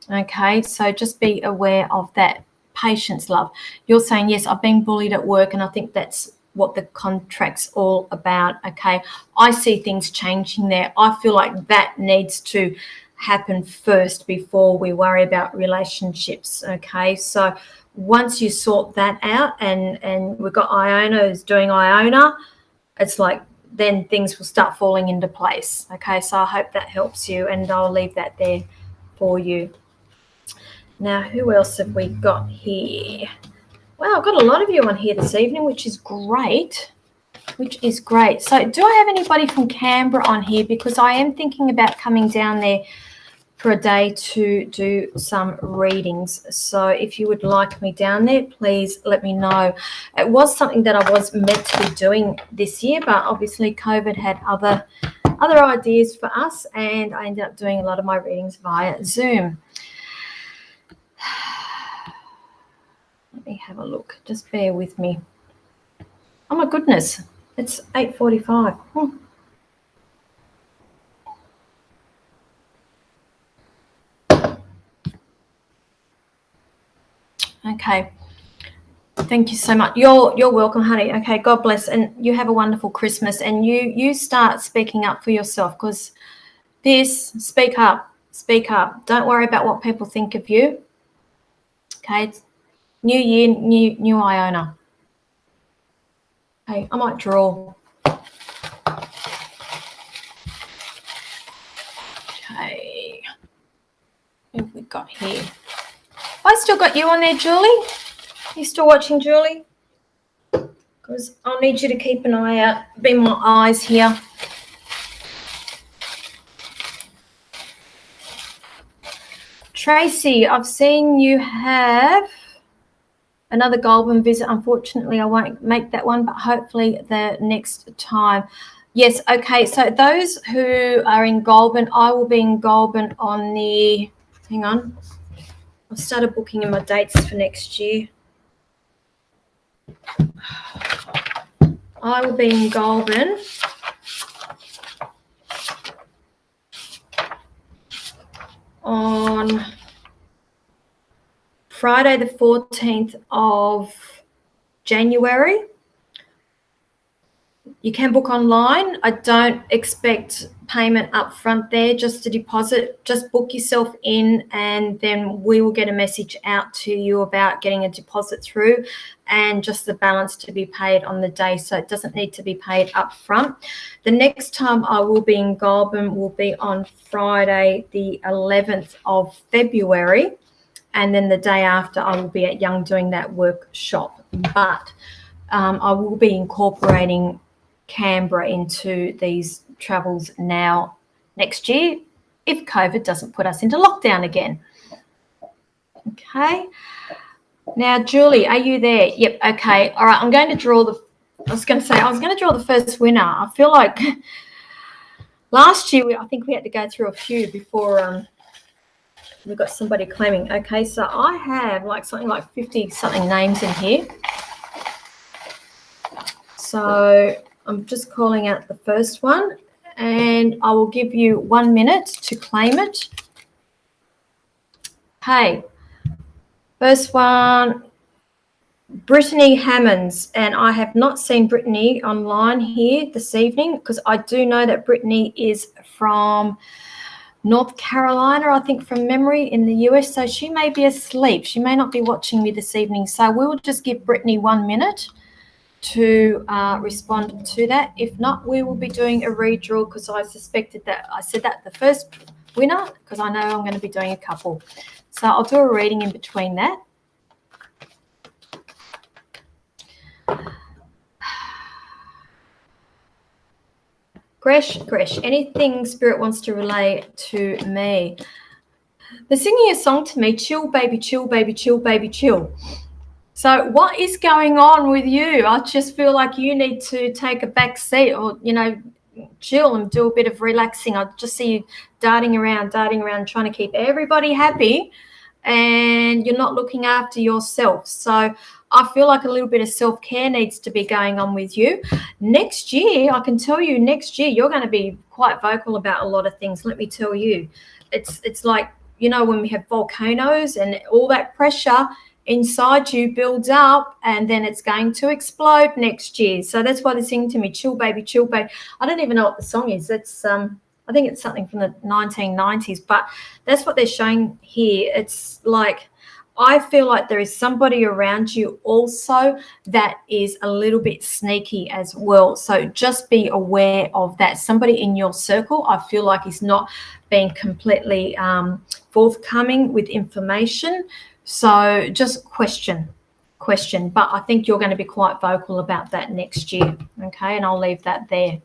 Okay, so just be aware of that. Patience, love. You're saying, yes, I've been bullied at work, and I think that's what the contract's all about, okay? I see things changing there. I feel like that needs to happen first before we worry about relationships, okay? So once you sort that out, and we've got Iona who's doing Iona, it's like then things will start falling into place, okay? So I hope that helps you, and I'll leave that there for you. Now, who else have we got here? Wow, I've got a lot of you on here this evening, which is great. So do I have anybody from Canberra on here? Because I am thinking about coming down there for a day to do some readings. So if you would like me down there, please let me know. It was something that I was meant to be doing this year, but obviously COVID had other ideas for us, and I ended up doing a lot of my readings via Zoom. Let me have a look. Just bear with me. Oh my goodness, it's 8:45. Okay. Thank you so much. You're welcome, honey. Okay, God bless, and you have a wonderful Christmas. And you start speaking up for yourself, because speak up. Don't worry about what people think of you. Okay, new year, new Iona. Okay, I might draw. Okay, who have we got here? I still got you on there, Julie. You still watching, Julie? Because I'll need you to keep an eye out. Be my eyes here. Tracy, I've seen you have another Goulburn visit. Unfortunately, I won't make that one, but hopefully the next time. Yes, okay. So those who are in Goulburn, I will be in Goulburn on the, hang on, I've started booking in my dates for next year. I will be in Goulburn on Friday the 14th of January. You can book online. I don't expect payment up front there, just a deposit. Just book yourself in, and then we will get a message out to you about getting a deposit through, and just the balance to be paid on the day. So it doesn't need to be paid up front. The next time I will be in Goulburn will be on Friday the 11th of February. And then the day after I will be at Young doing that workshop. But I will be incorporating Canberra into these travels now next year, if COVID doesn't put us into lockdown again. Okay. Now, Julie, are you there? Yep. Okay. All right. I'm going to draw I was going to draw the first winner. I feel like last year I think we had to go through a few before we got somebody claiming. Okay. So I have something like 50 something names in here. So I'm just calling out the first one, and I will give you 1 minute to claim it. Okay. First one, Brittany Hammonds, and I have not seen Brittany online here this evening, because I do know that Brittany is from North Carolina, I think, from memory, in the US. So she may be asleep. She may not be watching me this evening. So we will just give Brittany 1 minute to respond to that. If not, we will be doing a redraw, because I suspected that I said that the first winner, because I know I'm going to be doing a couple. So I'll do a reading in between that. Gresh, anything Spirit wants to relay to me? They're singing a song to me, chill, baby, chill, baby, chill, baby, chill. So what is going on with you? I just feel like you need to take a back seat, or, chill and do a bit of relaxing. I just see you darting around, trying to keep everybody happy, and you're not looking after yourself. So I feel like a little bit of self-care needs to be going on with you. Next year, I can tell you, you're going to be quite vocal about a lot of things. Let me tell you, it's like, when we have volcanoes and all that pressure inside you builds up, and then it's going to explode next year. So that's why they're singing to me, chill baby, chill baby. I don't even know what the song is. It's I think it's something from the 1990s, but that's what they're showing here. It's like, I feel like there is somebody around you also that is a little bit sneaky as well. So just be aware of that. Somebody in your circle, I feel like, is not being completely forthcoming with information. So just question. But I think you're going to be quite vocal about that next year. Okay, and I'll leave that there.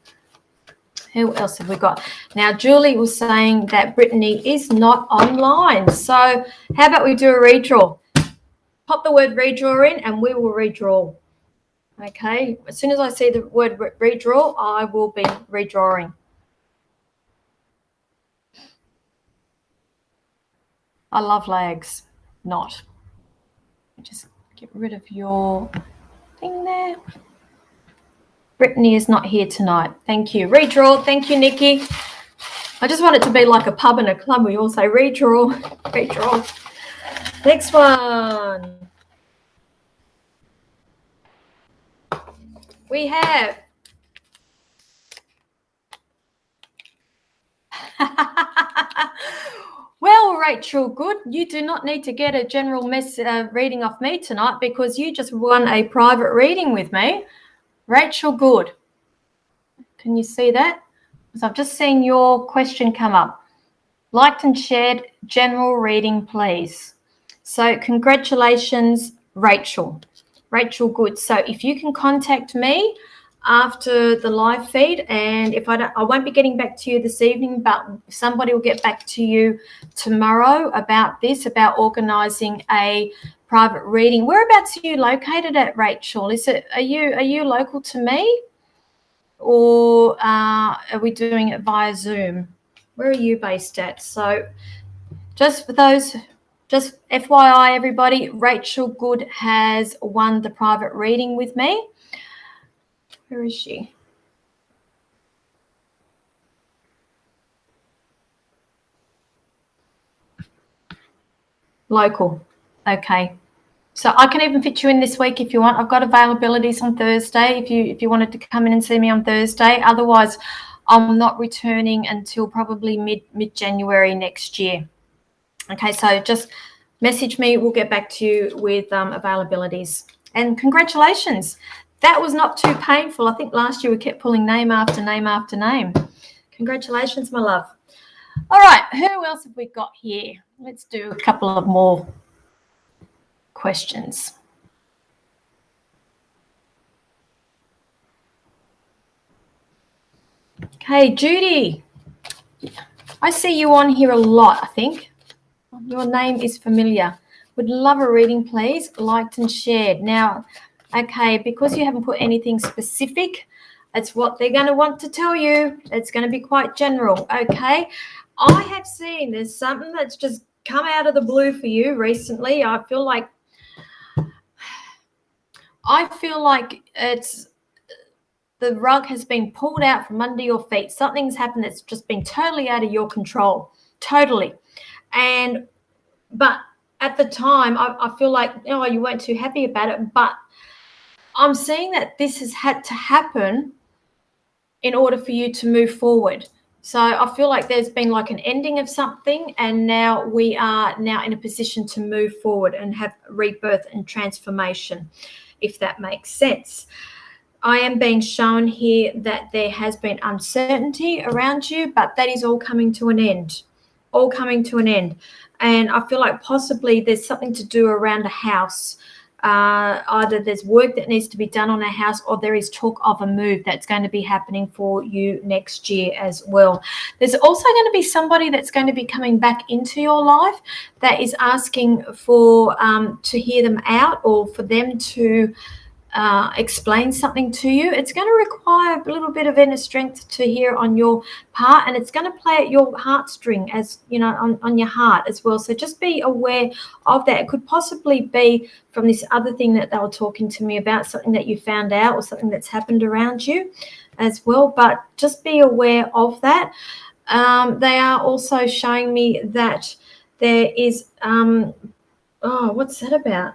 Who else have we got? Now, Julie was saying that Brittany is not online. So how about we do a redraw? Pop the word redraw in and we will redraw. Okay. As soon as I see the word redraw, I will be redrawing. I love lags. Not. Just get rid of your thing there. Brittany is not here tonight. Thank you. Redraw. Thank you, Nikki. I just want it to be like a pub and a club. We all say redraw, redraw. Next one. We have well, Rachel Good, you do not need to get a general reading off me tonight because you just won a private reading with me. Rachel Good. Can you see that? So I've just seen your question come up. Liked and shared, general reading, please. So congratulations, Rachel. Rachel Good. So if you can contact me after the live feed, and if I won't be getting back to you this evening, but somebody will get back to you tomorrow about this, about organising a private reading. Whereabouts are you located at, Rachel? Are you local to me, or are we doing it via Zoom? Where are you based at? So just for those, just FYI, everybody, Rachel Good has won the private reading with me. Where is she? Local. Okay. So I can even fit you in this week if you want. I've got availabilities on Thursday if you wanted to come in and see me on Thursday. Otherwise, I'm not returning until probably mid-January next year. Okay, so just message me. We'll get back to you with availabilities. And congratulations. That was not too painful. I think last year we kept pulling name after name after name. Congratulations, my love. All right, who else have we got here? Let's do a couple of more questions. Okay, Judy. I see you on here a lot, I think. Your name is familiar. Would love a reading, please. Liked and shared. Now, okay, because you haven't put anything specific, it's what they're going to want to tell you. It's going to be quite general, okay? I have seen there's something that's just come out of the blue for you recently. I feel like it's the rug has been pulled out from under your feet. Something's happened that's just been totally out of your control, totally. But at the time, I feel like, you weren't too happy about it. But I'm seeing that this has had to happen in order for you to move forward. So I feel like there's been like an ending of something, and now we are now in a position to move forward and have rebirth and transformation, if that makes sense. I am being shown here that there has been uncertainty around you, but that is all coming to an end. All coming to an end. And I feel like possibly there's something to do around a house. Either there's work that needs to be done on a house, or there is talk of a move that's going to be happening for you next year as well. There's also going to be somebody that's going to be coming back into your life that is asking for to hear them out, or for them to explain something to you. It's going to require a little bit of inner strength to hear on your part, and it's going to play at your heartstring, as you know, on your heart as well. So just be aware of that. It could possibly be from this other thing that they were talking to me about, something that you found out or something that's happened around you as well. But just be aware of that. They are also showing me that there is what's that about?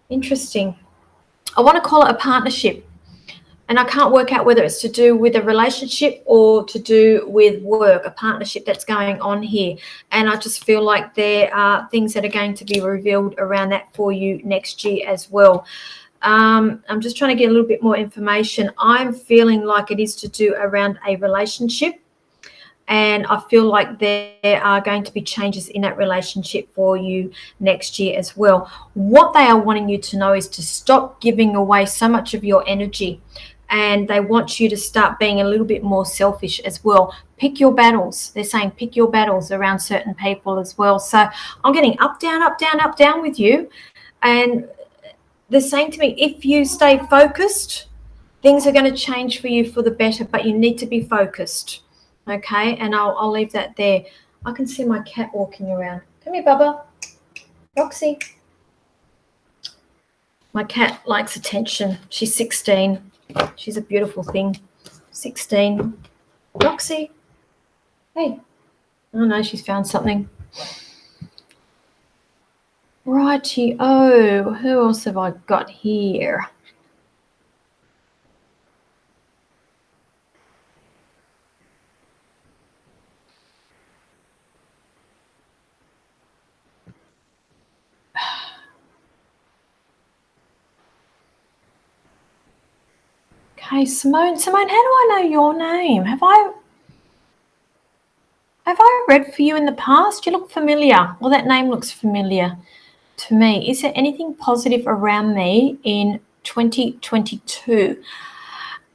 Interesting. I want to call it a partnership. And I can't work out whether it's to do with a relationship or to do with work, a partnership that's going on here. And I just feel like there are things that are going to be revealed around that for you next year as well. I'm just trying to get a little bit more information. I'm feeling like it is to do around a relationship. And I feel like there are going to be changes in that relationship for you next year as well. What they are wanting you to know is to stop giving away so much of your energy. And they want you to start being a little bit more selfish as well. Pick your battles. They're saying pick your battles around certain people as well. So I'm getting up, down, up, down, up, down with you. And they're saying to me, if you stay focused, things are going to change for you for the better, but you need to be focused. Okay, and I'll leave that there. I can see my cat walking around. Come here, Bubba. Roxy. My cat likes attention. She's 16. She's a beautiful thing. 16. Roxy. Hey. Oh, no, she's found something. Righty. Oh, who else have I got here? Okay, Simone. Simone, how do I know your name? Have I read for you in the past? You look familiar. Well, that name looks familiar to me. Is there anything positive around me in 2022?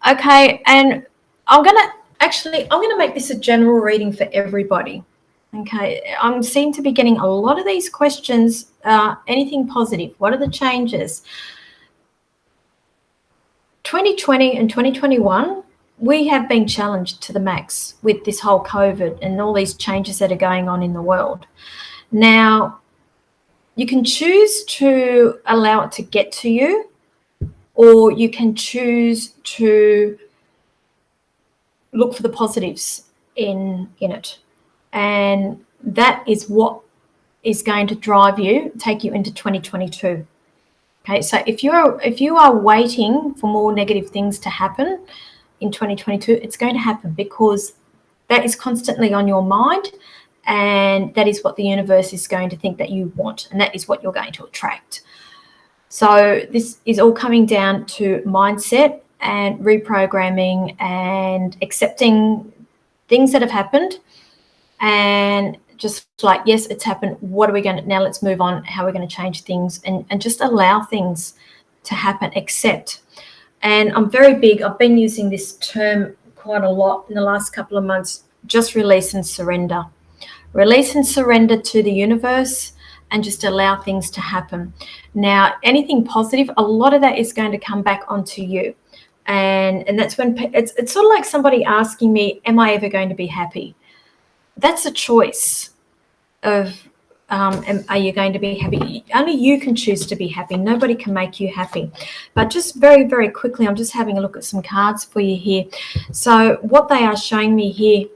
Okay, and I'm gonna make this a general reading for everybody. Okay, I seem to be getting a lot of these questions. Anything positive? What are the changes? 2020 and 2021, we have been challenged to the max with this whole COVID and all these changes that are going on in the world. Now, you can choose to allow it to get to you, or you can choose to look for the positives in it. And that is what is going to take you into 2022. Okay, so if you are waiting for more negative things to happen in 2022, it's going to happen because that is constantly on your mind, and that is what the universe is going to think that you want, and that is what you're going to attract. So this is all coming down to mindset and reprogramming and accepting things that have happened, and just like, yes, it's happened. What are we going to, now let's move on. How are we going to change things and just allow things to happen, accept. And I'm very big, I've been using this term quite a lot in the last couple of months, just release and surrender. Release and surrender to the universe and just allow things to happen. Now, anything positive, a lot of that is going to come back onto you. And that's when it's sort of like somebody asking me, am I ever going to be happy? That's a choice of are you going to be happy? Only you can choose to be happy. Nobody can make you happy. But just very, very quickly, I'm just having a look at some cards for you here. So what they are showing me here,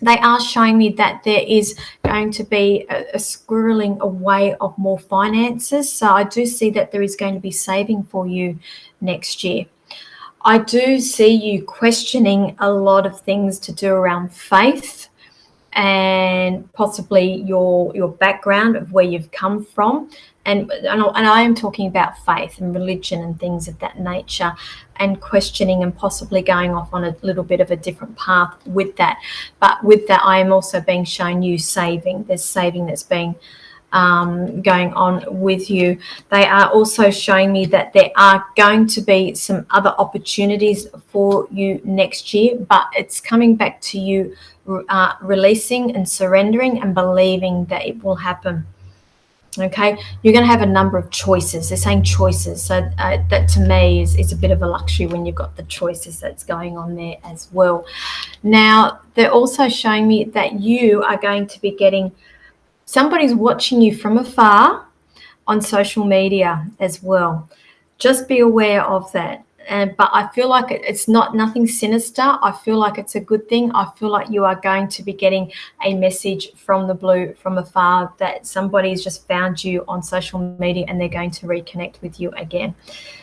they are showing me that there is going to be a squirreling away of more finances. So I do see that there is going to be saving for you next year. I do see you questioning a lot of things to do around faith and possibly your background of where you've come from. And I am talking about faith and religion and things of that nature, and questioning and possibly going off on a little bit of a different path with that. But with that, I am also being shown you saving. There's saving that's being going on with you. They are also showing me that there are going to be some other opportunities for you next year, but it's coming back to you releasing and surrendering and believing that it will happen. Okay, you're going to have a number of choices. They're saying choices, so that to me is a bit of a luxury when you've got the choices that's going on there as well. Now, they're also showing me that you are going to be getting, somebody's watching you from afar on social media as well. Just be aware of that. but I feel like it's not nothing sinister. I feel like it's a good thing. I feel like you are going to be getting a message from the blue, from afar, that somebody's just found you on social media and they're going to reconnect with you again.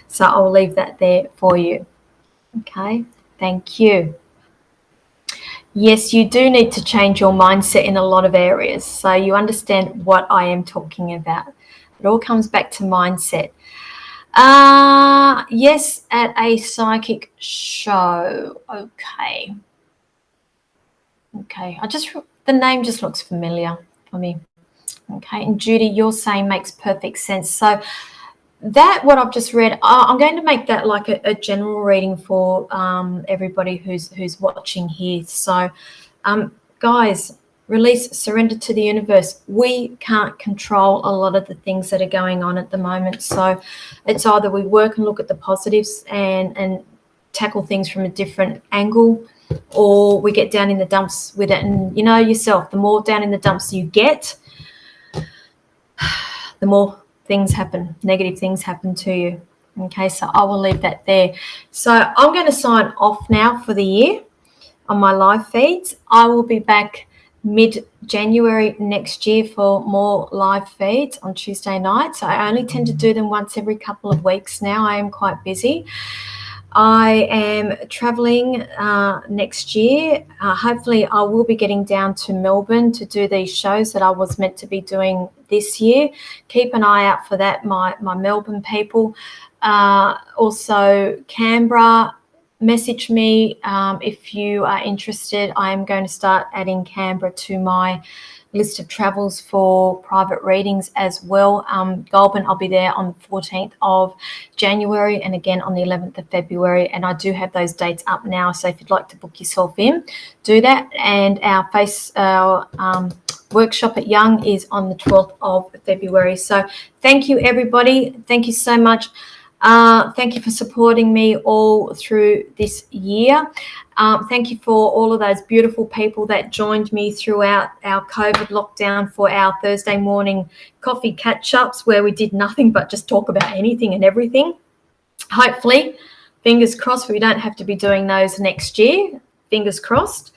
So I'll leave that there for you. Okay, thank you. Yes, you do need to change your mindset in a lot of areas. So you understand what I am talking about. It all comes back to mindset. Yes, at a psychic show. Okay. The name just looks familiar for me. Okay, and Judy, you're saying makes perfect sense. So that, what I've just read, I'm going to make that like a general reading for everybody who's watching here. So, guys, release, surrender to the universe. We can't control a lot of the things that are going on at the moment. So it's either we work and look at the positives and tackle things from a different angle, or we get down in the dumps with it. And you know yourself, the more down in the dumps you get, the more things happen, negative things happen to you. Okay, so I will leave that there. So I'm going to sign off now for the year on my live feeds. I will be back mid-January next year for more live feeds on Tuesday nights. I only tend to do them once every couple of weeks now. I am quite busy. I am traveling next year. Hopefully I will be getting down to Melbourne to do these shows that I was meant to be doing this year. Keep an eye out for that, my Melbourne people. Also Canberra, message me if you are interested. I am going to start adding Canberra to my list of travels for private readings as well. Goulburn, I'll be there on the 14th of January and again on the 11th of February. And I do have those dates up now. So if you'd like to book yourself in, do that. And our workshop at Young is on the 12th of February. So thank you, everybody. Thank you so much. Thank you for supporting me all through this year. Thank you for all of those beautiful people that joined me throughout our COVID lockdown for our Thursday morning coffee catch-ups, where we did nothing but just talk about anything and everything. Hopefully, fingers crossed, we don't have to be doing those next year. Fingers crossed.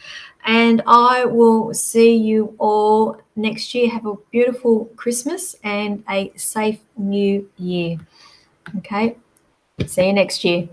And I will see you all next year. Have a beautiful Christmas and a safe new year. Okay, see you next year.